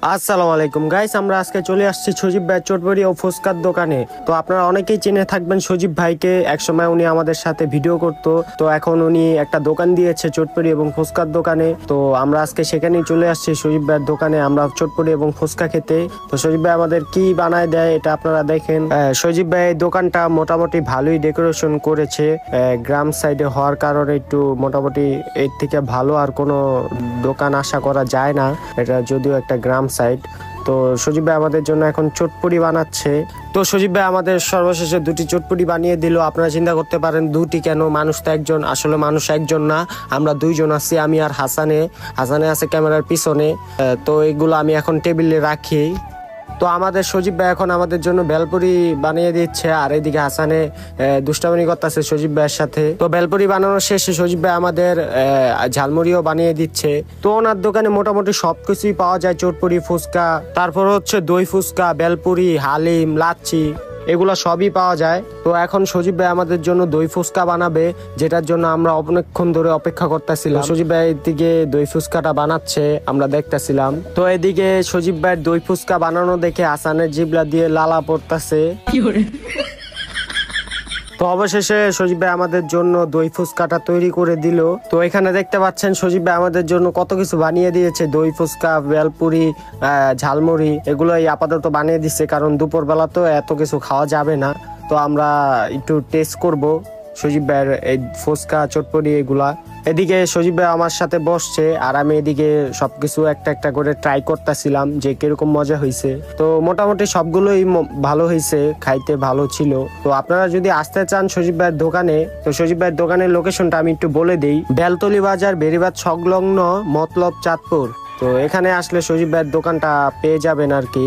আসসালামু আলাইকুম গাইস, আমরা আজকে চলে আসছি সজীব ভাই চটপটি ও ফুচকার দোকানে। তো আপনারা অনেকেই চিনে থাকবেন সজীব ভাইকে, একসময় উনি আমাদের সাথে ভিডিও করতো। তো এখন উনি একটা দোকান দিয়েছে চটপটি এবং ফুচকার দোকানে। তো আমরা আজকে সেখানেই চলে আসছি সজীব ভাইয়ের দোকানে, আমরা চটপটি এবং ফুচকা খেতে। তো সজীব ভাই আমাদের কি বানায় দেয় এটা আপনারা দেখেন। সজীব ভাই এই দোকানটা মোটামুটি ভালোই ডেকোরেশন করেছে। গ্রাম সাইডে হওয়ার কারণে একটু মোটামুটি এর থেকে ভালো আর কোনো দোকান আশা করা যায় না। এটা যদিও একটা গ্রাম সাইড। তো সজীব ভাই আমাদের জন্য এখন চটপটি বানাচ্ছে। তো সজীব ভাই আমাদের সর্বশেষে দুটি চটপটি বানিয়ে দিল। আপনারা চিন্তা করতে পারেন দুটি কেন, মানুষ তো একজন, আসলে মানুষ একজন না, আমরা দুইজন আছি, আমি আর হাসানে আছে ক্যামেরার পিছনে। তো এগুলো আমি এখন টেবিলে রাখি। তো আমাদের সজীব ভাই এখন আমাদের জন্য বেলপুরি বানিয়ে দিচ্ছে, আর এদিকে হাসানে দুষ্টামি করতেছে সজীব ভাইয়ের সাথে। তো বেলপুরি বানানোর শেষে সজীব ভাই আমাদের ঝালমুড়িও বানিয়ে দিচ্ছে। তো ওনার দোকানে মোটামুটি সবকিছুই পাওয়া যায়, চটপুরি, ফুচকা, তারপর হচ্ছে দই ফুচকা, বেলপুরি, হালিম, লাচ্ছি, এগুলা সবই পাওয়া যায়। তো এখন সজীব ভাই আমাদের জন্য দই ফুচকা বানাবে, যেটার জন্য আমরা অনেকক্ষণ ধরে অপেক্ষা করতেছিলাম। সজীব ভাই এদিকে দই ফুচকাটা বানাচ্ছে, আমরা দেখতেছিলাম। তো এদিকে সজীব ভাইয়ের দই ফুচকা বানানো দেখে হাসানের জিবলা দিয়ে লালা পড়তেছে। তো অবশেষে সজীব ভাই আমাদের জন্য দই ফুচকাটা তৈরি করে দিল। তো এখানে দেখতে পাচ্ছেন সজীব ভাই আমাদের জন্য কত কিছু বানিয়ে দিয়েছে, দই ফুচকা, বেলপুরি, ঝালমুড়ি, এগুলোই আপাতত বানিয়ে দিচ্ছে, কারণ দুপুর বেলা তো এত কিছু খাওয়া যাবে না। তো আমরা একটু টেস্ট করব সজীব ভাইয়ের এই ফুচকা, চটপটি এগুলা। এদিকে সজীব ভাই আমার সাথে বসছে, আর আমি এদিকে সবকিছু একটা একটা করে ট্রাই করতেছিলাম যে কিরকম মজা হয়েছে। তো মোটামুটি সবগুলোই ভালো হয়েছে, খাইতে ভালো ছিল। তো আপনারা যদি আসতে চান সজীব ভাইয়ের দোকানে, তো সজীব ভাইয়ের দোকানের লোকেশনটা আমি একটু বলে দিই। বেলতলি বাজার, বেরিবাদ সংলগ্ন, মতলব, চাঁদপুর। তো এখানে আসলে সজীব ভাইয়ের দোকানটা পেয়ে যাবেন আর কি।